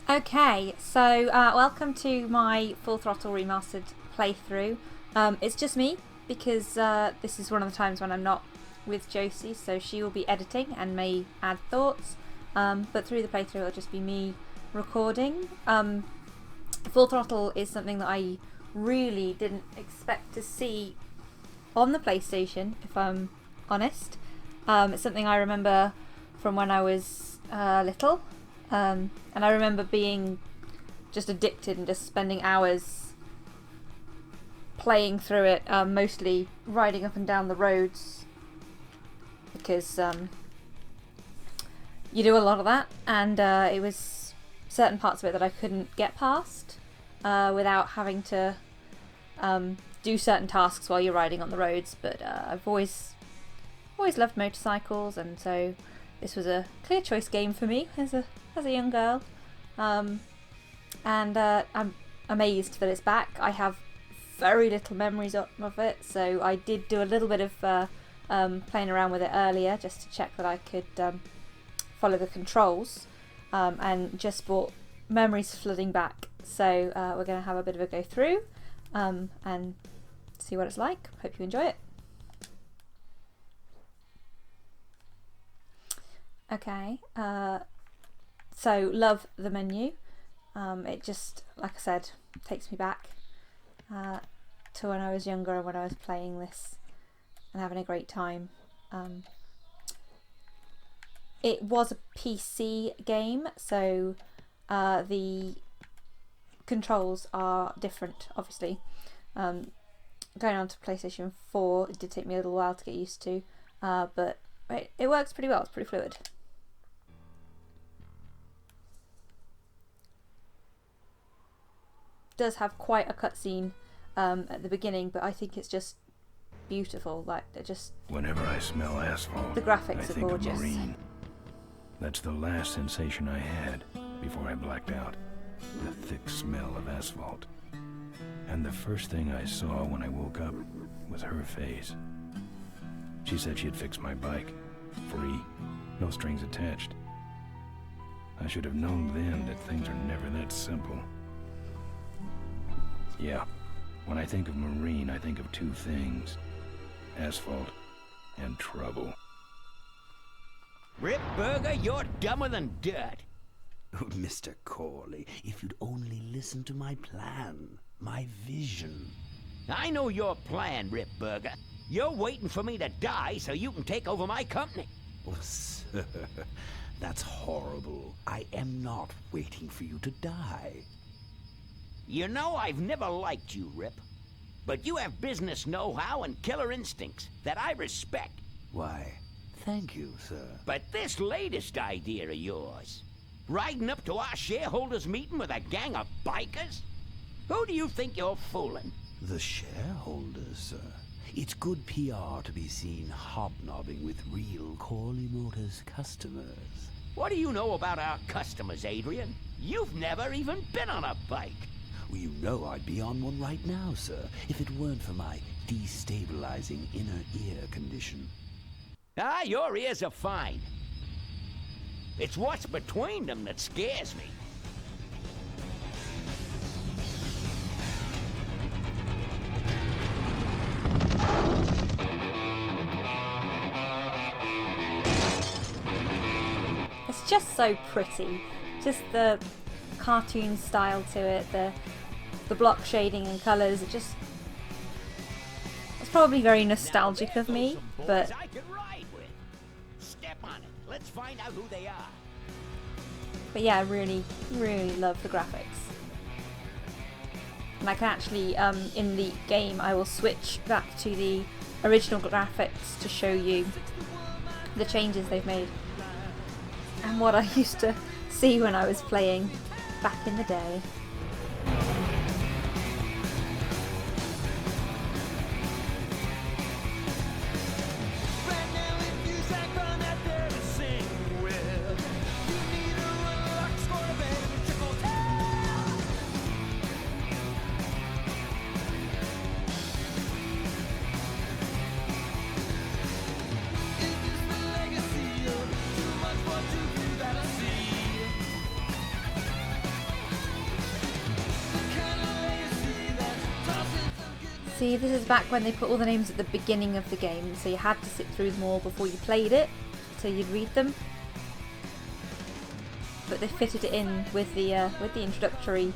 Okay, so welcome to my Full Throttle Remastered playthrough. It's just me because this is one of the times when I'm not with Josie, so she will be editing and may add thoughts, but through the playthrough it'll just be me recording. Full Throttle is something that I really didn't expect to see on the PlayStation, if I'm honest. It's something I remember from when I was little. And I remember being just addicted and just spending hours playing through it, mostly riding up and down the roads because you do a lot of that, and it was certain parts of it that I couldn't get past without having to do certain tasks while you're riding on the roads. But I've always loved motorcycles, and so this was a clear choice game for me as a young girl, and I'm amazed that it's back. I have very little memories of it, so I did do a little bit of playing around with it earlier just to check that I could follow the controls, and just brought memories flooding back. So we're going to have a bit of a go through and see what it's like. Hope you enjoy it. Okay, so love the menu. It just, like I said, takes me back to when I was younger and when I was playing this and having a great time. It was a PC game, so the controls are different, obviously. Going on to PlayStation 4, it did take me a little while to get used to, but it works pretty well. It's pretty fluid. Does have quite a cutscene at the beginning, but I think it's just beautiful. Like, it just, whenever I smell asphalt, the graphics I are think gorgeous. of marine. That's the last sensation I had before I blacked out. The thick smell of asphalt. And the first thing I saw when I woke up was her face. She said she'd fix my bike. Free. No strings attached. I should have known then that things are never that simple. Yeah, when I think of marine, I think of two things. Asphalt and trouble. Rip Burger, you're dumber than dirt. Oh, Mr. Corley, if you'd only listen to my plan, my vision. I know your plan, Rip Burger. You're waiting for me to die so you can take over my company. Oh, sir, that's horrible. I am not waiting for you to die. You know I've never liked you, Rip. But you have business know-how and killer instincts that I respect. Why, thank you, sir. But this latest idea of yours, riding up to our shareholders' meeting with a gang of bikers? Who do you think you're fooling? The shareholders, sir. It's good PR to be seen hobnobbing with real Corley Motors customers. What do you know about our customers, Adrian? You've never even been on a bike. Well, you know I'd be on one right now, sir, if it weren't for my destabilizing inner ear condition. Ah, your ears are fine. It's what's between them that scares me. It's just so pretty. Just the cartoon style to it, the block shading and colours. It's probably very nostalgic of me, but I can ride with. Step on it. Let's find out who they are. But yeah, I really love the graphics. And I can actually, in the game, I will switch back to the original graphics to show you the changes they've made and what I used to see when I was playing back in the day. See, this is back when they put all the names at the beginning of the game, so you had to sit through them all before you played it, so you'd read them. But they fitted it in with the introductory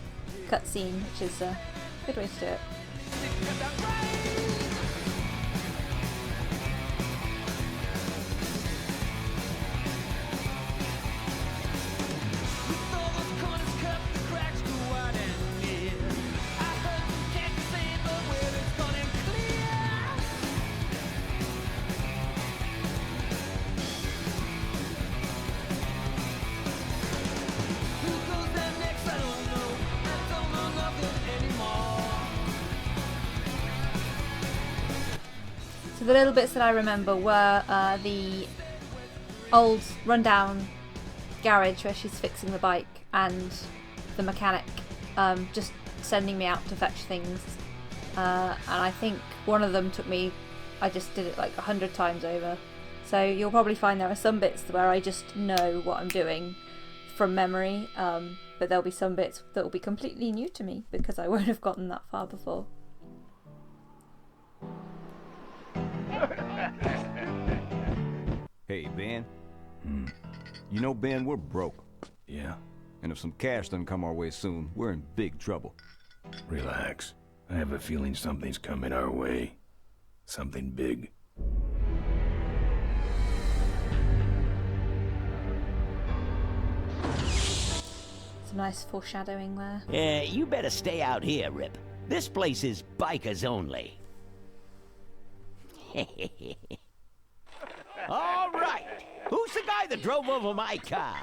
cutscene, which is a good way to do it. So the little bits that I remember were the old rundown garage where she's fixing the bike and the mechanic just sending me out to fetch things. And I think one of them took me, I just did it like 100 times over. So you'll probably find there are some bits where I just know what I'm doing from memory, but there'll be some bits that will be completely new to me because I won't have gotten that far before. Hey, Ben. You know, Ben, we're broke. Yeah? And if some cash doesn't come our way soon, we're in big trouble. Relax. I have a feeling something's coming our way. Something big. Some nice foreshadowing there. You better stay out here, Rip. This place is bikers only. All right. Who's the guy that drove over my car?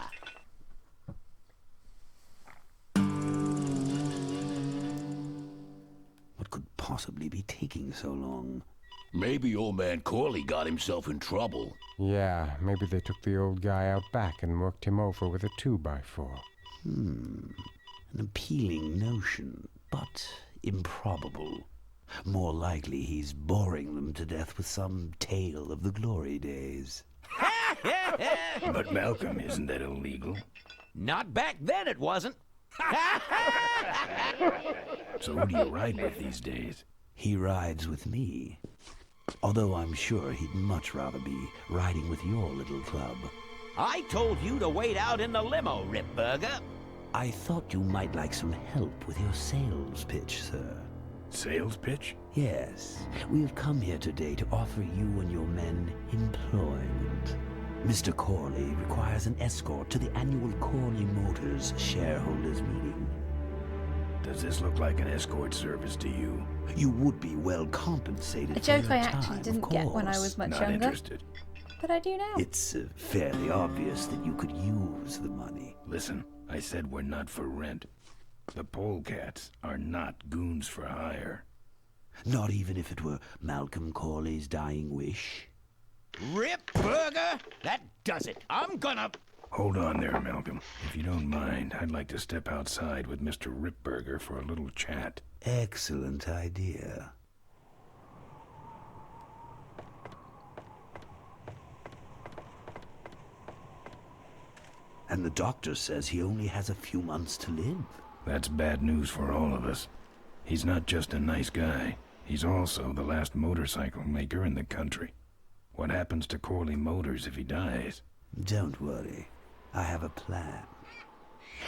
What could possibly be taking so long? Maybe old man Corley got himself in trouble. Yeah, maybe they took the old guy out back and worked him over with a 2x4. An appealing notion, but improbable. More likely he's boring them to death with some tale of the glory days. But Malcolm, isn't that illegal? Not back then, it wasn't. So who do you ride with these days? He rides with me. Although I'm sure he'd much rather be riding with your little club. I told you to wait out in the limo, Rip Burger. I thought you might like some help with your sales pitch, sir. Sales pitch? Yes, we have come here today to offer you and your men employment. Mr. Corley requires an escort to the annual Corley Motors shareholders meeting. Does this look like an escort service to you? You would be well compensated A for joke your I actually time, didn't of get when I course. was much Not younger, interested. but I do now. It's fairly obvious that you could use the money. Listen, I said we're not for rent. The polecats are not goons for hire. Not even if it were Malcolm Corley's dying wish. Rip Burger? That does it. I'm gonna... Hold on there, Malcolm. If you don't mind, I'd like to step outside with Mr. Ripburger for a little chat. Excellent idea. And the doctor says he only has a few months to live. That's bad news for all of us. He's not just a nice guy. He's also the last motorcycle maker in the country. What happens to Corley Motors if he dies? Don't worry. I have a plan.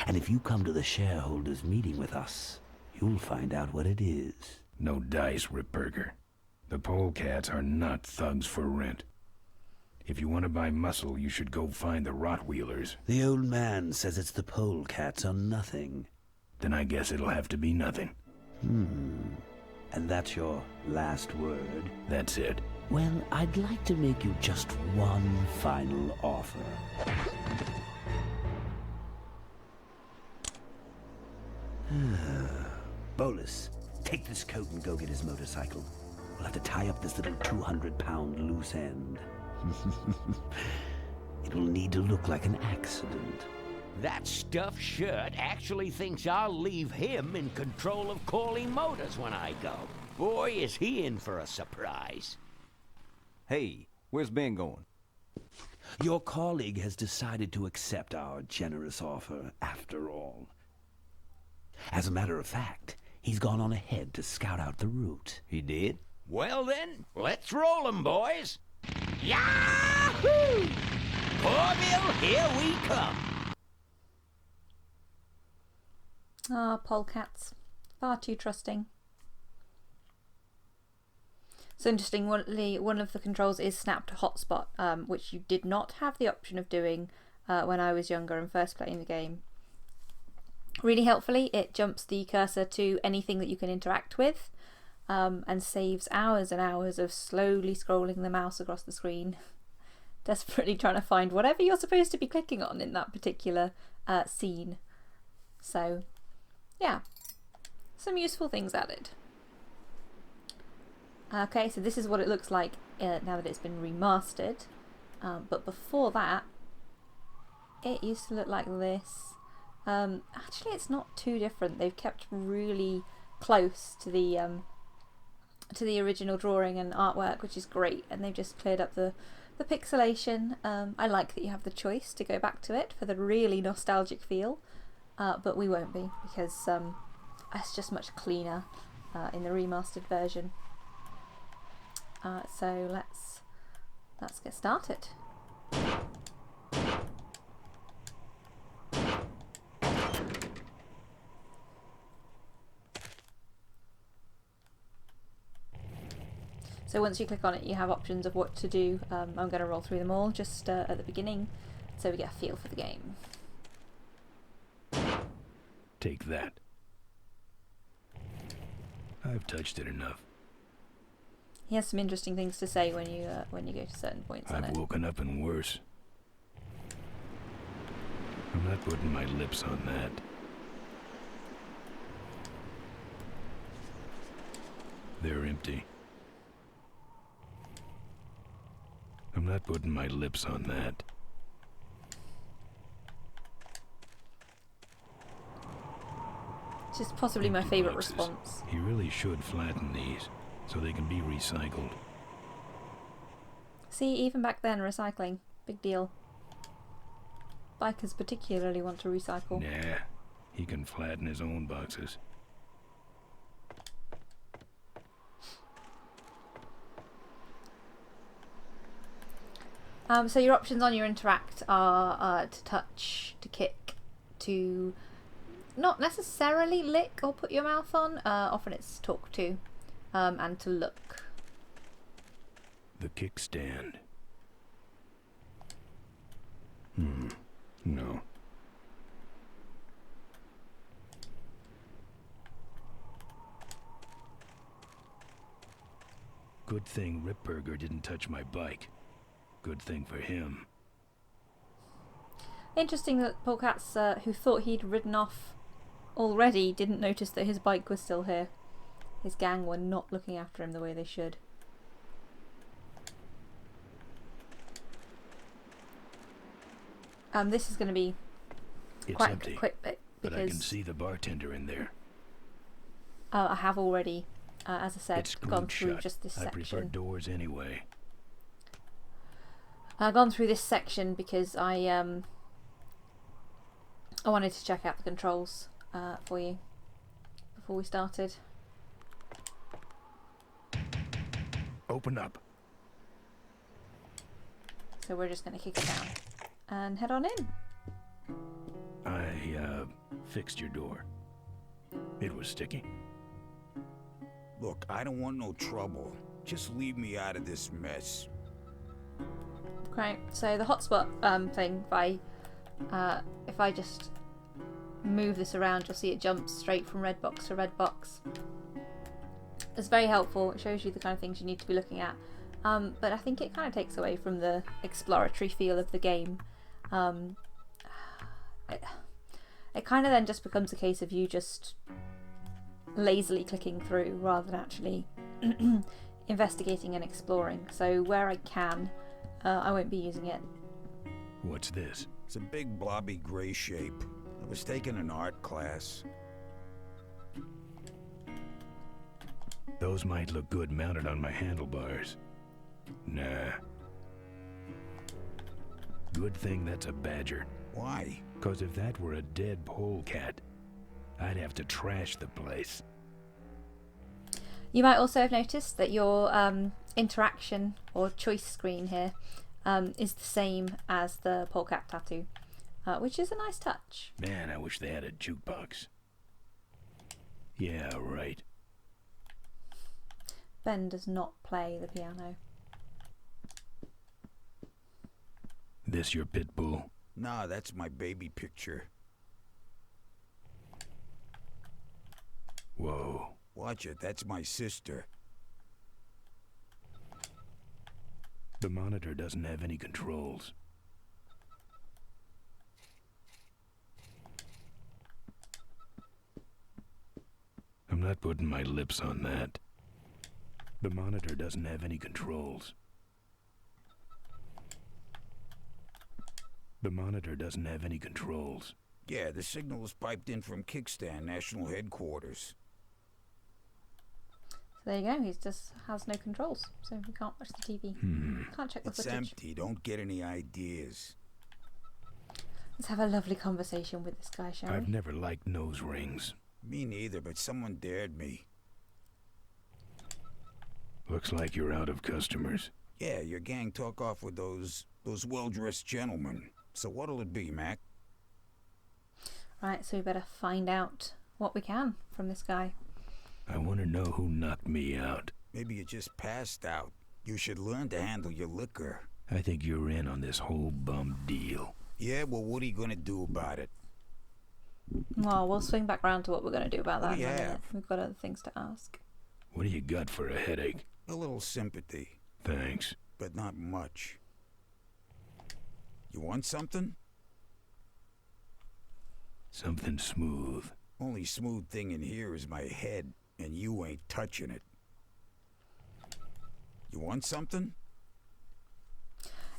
And if you come to the shareholders' meeting with us, you'll find out what it is. No dice, Ripburger. The polecats are not thugs for rent. If you want to buy muscle, you should go find the Rottweilers. The old man says it's the polecats or nothing. Then I guess it'll have to be nothing. And that's your last word? That's it. Well, I'd like to make you just one final offer. Bolus, take this coat and go get his motorcycle. We'll have to tie up this little 200-pound loose end. It'll need to look like an accident. That stuffed shirt actually thinks I'll leave him in control of Corley Motors when I go. Boy, is he in for a surprise. Hey, where's Ben going? Your colleague has decided to accept our generous offer after all. As a matter of fact, He's gone on ahead to scout out the route. He did? Well then, let's roll 'em, boys. Yahoo! Corville, here we come. Ah, polecats. Far too trusting. So interesting, one of the controls is snap to hotspot, which you did not have the option of doing when I was younger and first playing the game. Really helpfully, it jumps the cursor to anything that you can interact with, and saves hours and hours of slowly scrolling the mouse across the screen, desperately trying to find whatever you're supposed to be clicking on in that particular scene. So, yeah, some useful things added. Okay, so this is what it looks like now that it's been remastered, but before that, it used to look like this. Actually, it's not too different. They've kept really close to the original drawing and artwork, which is great, and they've just cleared up the pixelation. I like that you have the choice to go back to it for the really nostalgic feel, but we won't be, because it's just much cleaner in the remastered version. So let's get started. So once you click on it, you have options of what to do. I'm going to roll through them all just at the beginning, so we get a feel for the game. Take that. I've touched it enough. He has some interesting things to say when you go to certain points on it. I've woken up and worse. I'm not putting my lips on that. They're empty. I'm not putting my lips on that. Which is possibly my Empty favourite boxes. response. He really should flatten these so they can be recycled. See, even back then, recycling, big deal. Bikers particularly want to recycle. Nah, he can flatten his own boxes. So your options on your interact are to touch, to kick, to not necessarily lick or put your mouth on. Often it's talk to, and to look. The kickstand. No. Good thing Ripburger didn't touch my bike. Good thing for him. Interesting that Polecats, who thought he'd ridden off already, didn't notice that his bike was still here. His gang were not looking after him the way they should. This is going to be It's quite empty, a quick bit, but I can because see the bartender in there. I have already, as I said, It's gone screwed through shut. just this I prefer section. doors anyway. I've gone through this section because I wanted to check out the controls for you before we started. Open up. So we're just going to kick it down and head on in. I fixed your door. It was sticky. Look, I don't want no trouble. Just leave me out of this mess. Great. So the hotspot thing, if I just move this around, you'll see it jumps straight from red box to red box. It's very helpful. It shows you the kind of things you need to be looking at. But I think it kind of takes away from the exploratory feel of the game. It kind of then just becomes a case of you just lazily clicking through rather than actually investigating and exploring. So where I can, I won't be using it. What's this? It's a big blobby gray shape. I was taking an art class. Those might look good mounted on my handlebars. Nah. Good thing that's a badger. Why? 'Cause if that were a dead polecat, I'd have to trash the place. You might also have noticed that your interaction or choice screen here is the same as the polecat tattoo, which is a nice touch. Man, I wish they had a jukebox. Yeah, right. Ben does not play the piano. This your pit bull? Nah, that's my baby picture. Whoa. Watch it, that's my sister. The monitor doesn't have any controls. I'm not putting my lips on that. The monitor doesn't have any controls. The monitor doesn't have any controls. Yeah, the signal was piped in from Kickstand National Headquarters. So there you go, he just has no controls, so we can't watch the TV. Can't check the It's footage. empty, don't get any ideas. Let's have a lovely conversation with this guy, shall I've we? never liked nose rings. Me neither, but someone dared me. Looks like you're out of customers. Yeah, your gang took off with those well-dressed gentlemen. So what'll it be, Mac? Right, so we better find out what we can from this guy. I want to know who knocked me out. Maybe you just passed out. You should learn to handle your liquor. I think you're in on this whole bum deal. Yeah, well, what are you gonna do about it? Well, we'll swing back round to what we're going to do about What that do you in a minute. have? We've got other things to ask. What do you got for a headache? A little sympathy, Thanks. but not much. You want something? Something smooth. Only smooth thing in here is my head, and you ain't touching it. You want something?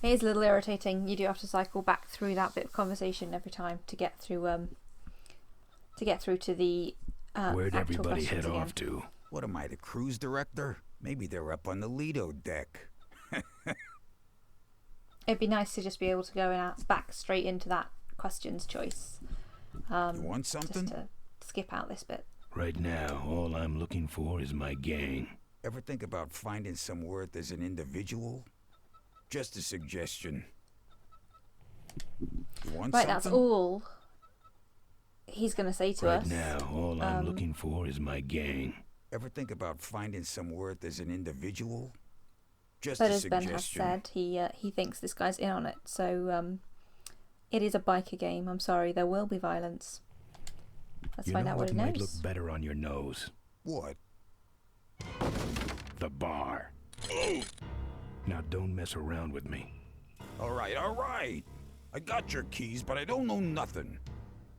It is a little irritating. You do have to cycle back through that bit of conversation every time to get through to the Where'd actual everybody head questions again. off to? What am I, the cruise director? Maybe they're up on the Lido deck. It'd be nice to just be able to go back straight into that questions choice. You want something? Just to skip out this bit. Right now, all I'm looking for is my gang. Ever think about finding some worth as an individual? Just a suggestion. You want Right, something? that's all he's going to say to Right us. now, all I'm looking for is my gang. Ever think about finding some worth as an individual? Just But a as Ben suggestion. has said, he thinks this guy's in on it. So it is a biker game. I'm sorry, there will be violence. Let's You find know out what what it might knows. look better on your nose? What? The bar. Now don't mess around with me. All right, all right. I got your keys, but I don't know nothing.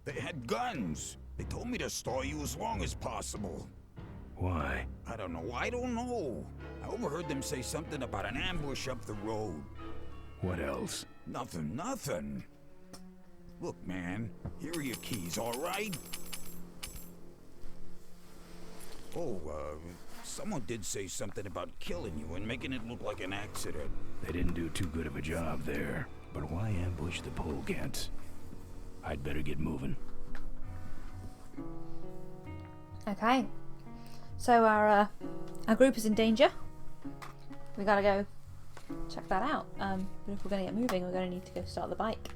They had guns. They told me to stall you as long as possible. Why? I don't know. I overheard them say something about an ambush up the road. What else? Nothing. Look, man, here are your keys, all right? Oh, someone did say something about killing you and making it look like an accident. They didn't do too good of a job there. But why ambush the polecats? I'd better get moving. Okay. So our group is in danger. We gotta go check that out. But if we're gonna get moving, we're gonna need to go start the bike.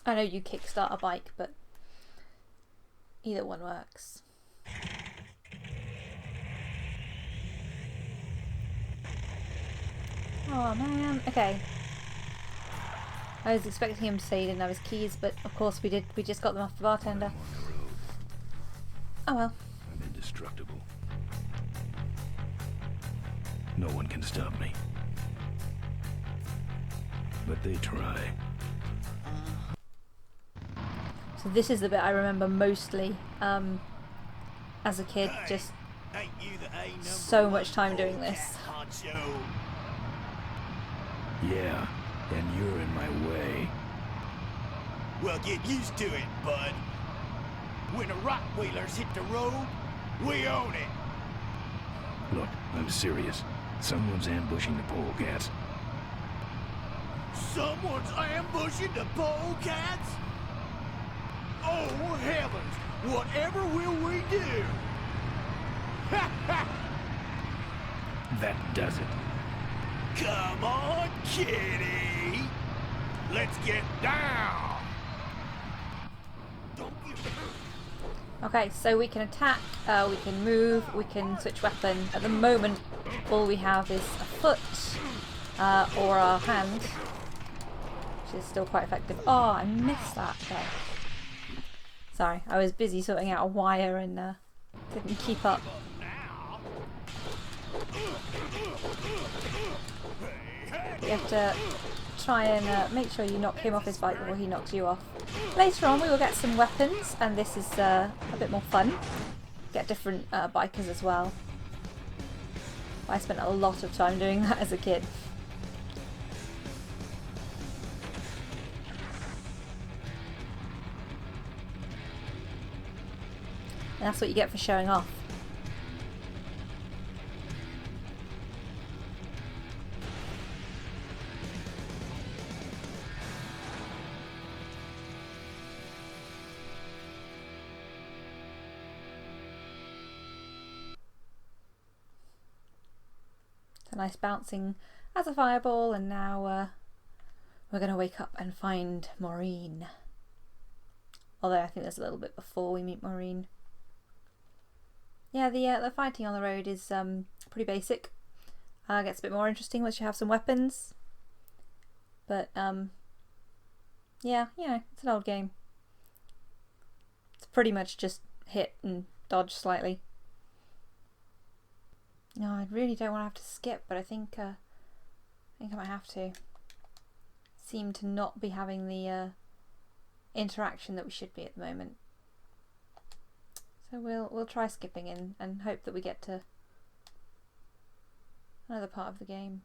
I know you kickstart a bike, but either one works. Oh man, okay. I was expecting him to say he didn't have his keys, but of course we did. We just got them off the bartender. I'm on the road. Oh well. I'm indestructible. No one can stop me. But they try. So this is the bit I remember mostly as a kid, just so much time doing this. Yeah, and you're in my way. Well, get used to it, bud. When the Rottweilers hit the road, we own it. Look, I'm serious. Someone's ambushing the polecats. Someone's ambushing the polecats? Oh, heavens! Whatever will we do? Ha ha! That does it. Come on, kitty! Let's get down! Don't get Okay, so we can attack, we can move, we can switch weapon. At the moment, all we have is a foot or our hand, which is still quite effective. Oh, I missed that. Okay. Sorry, I was busy sorting out a wire and didn't keep up. You have to try and make sure you knock him off his bike before he knocks you off. Later on we will get some weapons, and this is a bit more fun. Get different bikers as well. I spent a lot of time doing that as a kid. And that's what you get for showing off. It's a nice bouncing as a fireball, and now we're going to wake up and find Maureen. Although I think there's a little bit before we meet Maureen. Yeah, the fighting on the road is pretty basic. Gets a bit more interesting once you have some weapons. But yeah, it's an old game. It's pretty much just hit and dodge slightly. No, I really don't want to have to skip, but I think I might have to. Seem to not be having the interaction that we should be at the moment. So we'll try skipping in and hope that we get to another part of the game.